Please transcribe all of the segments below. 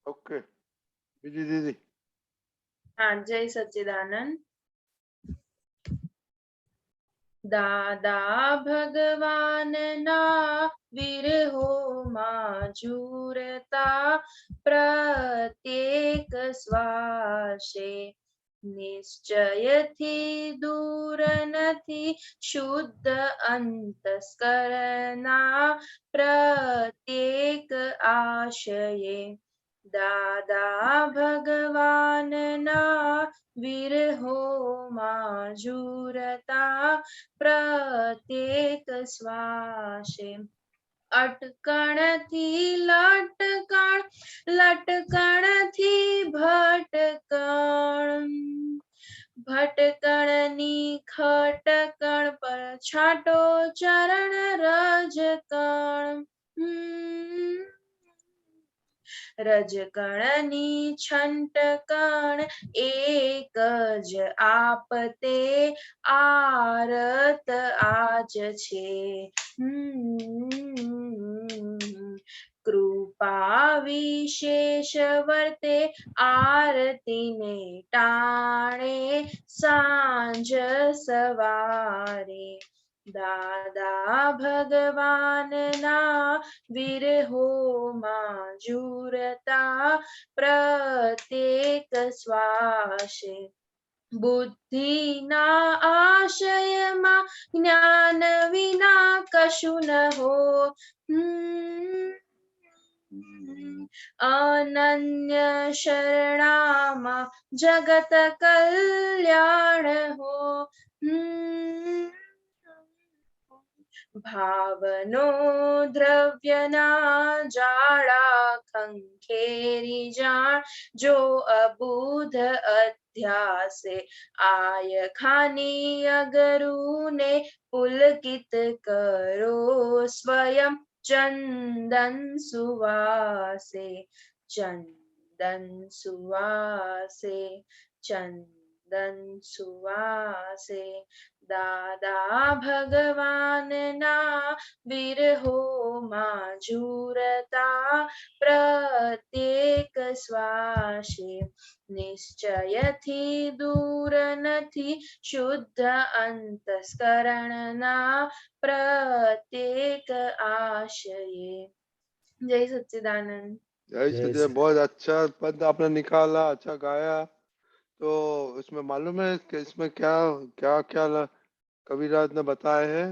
Okay બીજી દીદી. हाँ, जय सच्चिदानंद। दादा भगवान ना विरहो माजूरता प्रत्येक श्वासे निश्चयથી दूर નથી શુદ્ધ અંતસ્કરના પ્રત્યેક આશયે દાદા ભગવાનના વિરહો માજુરતા પ્રત્યેક શ્વાસે અટકણથી લટકણ લટકણથી ભટકણ ભટકણની ખટકણ પર છાંટો ચરણ રજકણ રજકણની છંટકણ એક જ આપતે આરત આજ છે કૃપા વિશેષ વર્તે આરતીને ટાણે સાંજ સવારે દાદા ભગવાનના વિરહો માજુરતા પ્રત્યેક શ્વાસે બુદ્ધિના આશયમાં જ્ઞાન વિના કશું ન હો અનન્ય શરણામાં જગત કલ્યાણ હો ભાવનો દ્રવ્યના જાળા ખંખેરી જાણ જો અબુધ અધ્યાસે આય ખાની અગરુને પુલકિત કરો સ્વયં ચંદન સુવાસે ચંદન સુવાસે ચંદન સુવાસે દાદા ભગવાનના વિરહો માજુરતા પ્રત્યેક શ્વાસે નિશ્ચયથી દૂર નથી શુદ્ધ અંતસ્કરણના પ્રત્યેક આશયે જય સચ્ચિદાનંદ। जय सच्चिदानंद। बहुत अच्छा पद आपने निकाला, अच्छा गाया। तो इसमें मालूम है कि इसमें क्या क्या क्या कबीरदास ने बताए हैं?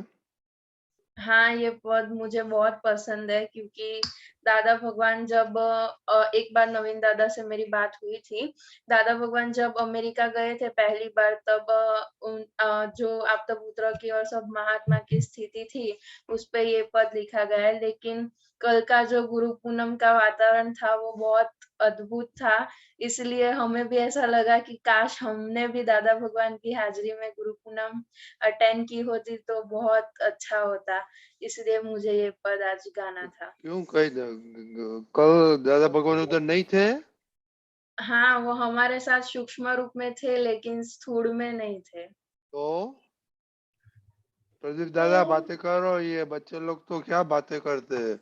हाँ, ये पद मुझे बहुत पसंद है क्योंकि दादा भगवान जब एक बार नवीन दादा से मेरी बात हुई थी। दादा भगवान जब अमेरिका गए थे पहली बार तब जो आप्तपुत्र की और सब महात्मा की स्थिति थी उस पे ये पद लिखा गया है। लेकिन कल का जो गुरु पूनम का वातावरण था वो बहुत अद्भुत था, इसलिए हमें भी ऐसा लगा कि काश हमने भी दादा भगवान की हाजिरी में गुरु पूनम अटेंड की होती तो बहुत अच्छा होता, इसलिए मुझे ये पद आज गाना था। क्यों कल दादा भगवान उधर नहीं थे? हाँ, वो हमारे साथ सूक्ष्म रूप में थे लेकिन स्थूल में नहीं थे। तो प्रदीप दादा बातें करो, ये बच्चे लोग तो क्या बातें करते हैं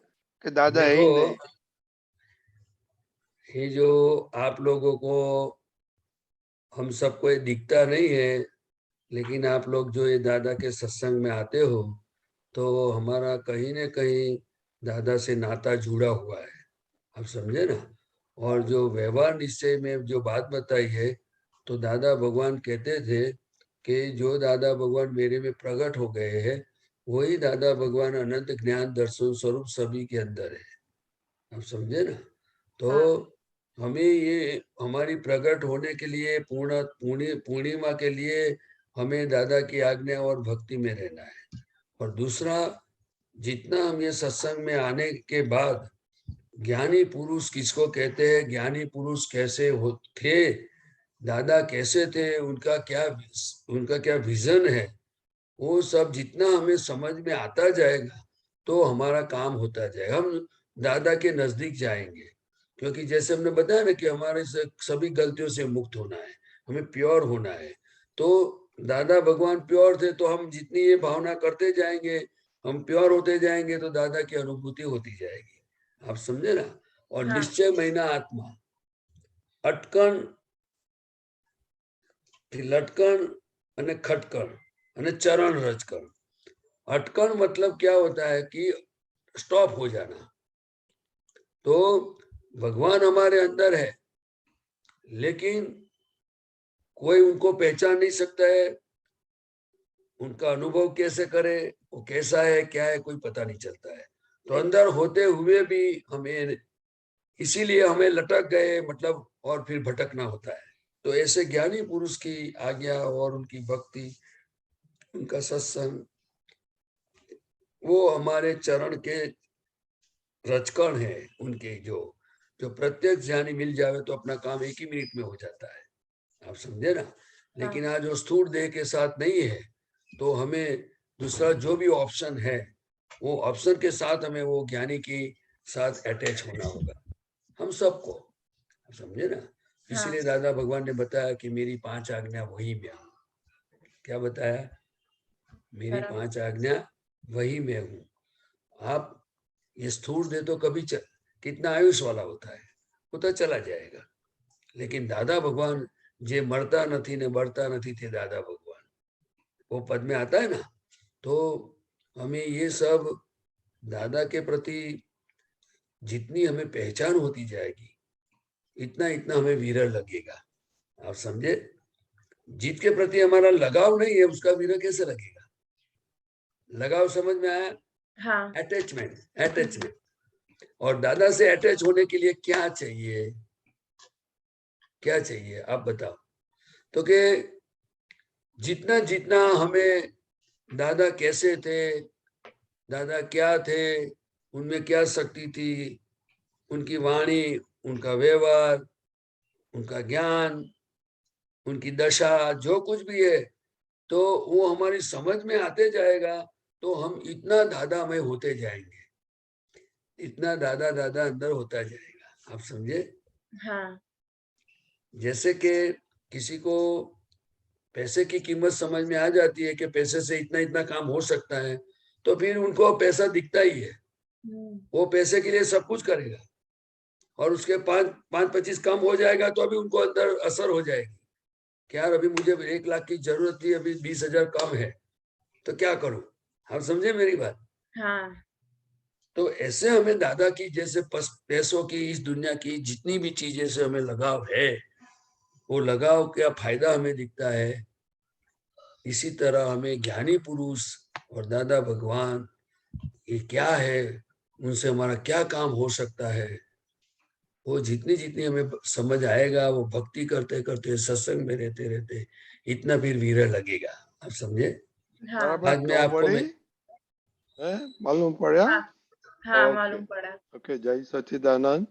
कि दादा है ही नहीं। ये जो आप लोगों को हम सबको ये दिखता नहीं है, लेकिन आप लोग जो ये दादा के सत्संग में आते हो तो हमारा कहीं न कहीं दादा से नाता जुड़ा हुआ है, आप समझे ना। और जो व्यवहार निश्चय में जो बात बताई है तो दादा भगवान कहते थे कि जो दादा भगवान मेरे में प्रकट हो गए हैं वही दादा भगवान अनंत ज्ञान दर्शन स्वरूप सभी के अंदर है, आप समझे ना। तो हमें ये हमारी प्रकट होने के लिए पूर्णिमा के लिए हमें दादा की आज्ञा और भक्ति में रहना है। और दूसरा, जितना हम ये सत्संग में आने के बाद ज्ञानी पुरुष किसको कहते हैं, ज्ञानी पुरुष कैसे थे, दादा कैसे थे, उनका क्या विजन है, वो सब जितना हमें समझ में आता जाएगा तो हमारा काम होता जाएगा, हम दादा के नजदीक जाएंगे। क्योंकि जैसे हमने बताया ना कि हमारे से सभी गलतियों से मुक्त होना है, हमें प्योर होना है। तो दादा भगवान प्योर थे तो हम जितनी ये भावना करते जाएंगे, हम प्योर होते जाएंगे तो दादा की अनुभूति होती जाएगी, आप समझे ना। और निश्चय महीना आत्मा, અટકણ થી લટકણ અને ખટકણ અને ચरण रजकण। अटकण मतलब क्या होता है कि स्टॉप हो जाना। तो भगवान हमारे अंदर है, लेकिन कोई उनको पहचान नहीं सकता है, उनका अनुभव कैसे करे, वो कैसा है क्या है कोई पता नहीं चलता है। तो अंदर होते हुए भी हमें, इसीलिए हमें लटक गए मतलब, और फिर भटकना होता है। तो ऐसे ज्ञानी पुरुष की आज्ञा और उनकी भक्ति, उनका सत्संग, वो हमारे चरण के रचकण है। उनके जो जो प्रत्येक ज्ञानी मिल जावे तो अपना काम 1 ही मिनट में हो जाता है, आप समझे ना। लेकिन आज वो स्थूल देह के साथ नहीं है, तो हमें दूसरा जो भी ऑप्शन है, वो ऑप्शन के साथ हमें वो ज्ञानी के साथ अटैच होना होगा, हम सबको, समझे ना। इसीलिए दादा भगवान ने बताया कि मेरी 5 आज्ञा वही में हूँ। क्या बताया? मेरी 5 आज्ञा वही में हूँ। आप ये स्थूल दे तो कभी कितना आयुष वाला होता है, वो तो चला जाएगा। लेकिन दादा भगवान जे मरता नहीं ने बढ़ता नहीं थे, दादा भगवान वो पद में आता है ना। तो हमें ये सब दादा के प्रति जितनी हमें पहचान होती जाएगी, इतना इतना हमें विरह लगेगा, आप समझे। जीत के प्रति हमारा लगाव नहीं है, उसका विरह कैसे लगेगा? लगाव समझ में आया? हाँ। Attachment, attachment. और दादा से अटैच होने के लिए क्या चाहिए, क्या चाहिए आप बताओ। तो कि जितना जितना हमें दादा कैसे थे, दादा क्या थे, उनमें क्या शक्ति थी, उनकी वाणी, उनका व्यवहार, उनका ज्ञान, उनकी दशा, जो कुछ भी है, तो वो हमारी समझ में आते जाएगा, तो हम इतना दादा में होते जाएंगे, इतना दादा दादा अंदर होता जाएगा, आप समझे। हाँ। जैसे कि किसी को पैसे की कीमत समझ में आ जाती है कि पैसे से इतना इतना काम हो सकता है, तो फिर उनको पैसा दिखता ही है, वो पैसे के लिए सब कुछ करेगा। और उसके 5-25 कम हो जाएगा तो अभी उनको अंदर असर हो जाएगी कि यार अभी मुझे 1 लाख की जरूरत थी, अभी 20,000 कम है, तो क्या करूं। आप समझे मेरी बात? हाँ। तो ऐसे हमें दादा की जैसे पैसों की, इस दुनिया की जितनी भी चीजें से हमें लगाव है, वो लगाव क्या फायदा हमें दिखता है, इसी तरह हमें ज्ञानी पुरुष और दादा भगवान ये क्या है, उनसे हमारा क्या काम हो सकता है, वो जितनी जितनी हमें समझ आएगा, वो भक्ति करते करते सत्संग में रहते रहते इतना फिर विरह लगेगा, आप समझे। हाँ। बाद में आपको मैं है मालूम पड़ा? हाँ, हाँ, मालूम पड़ा। ओके, जय सच्चिदानंद।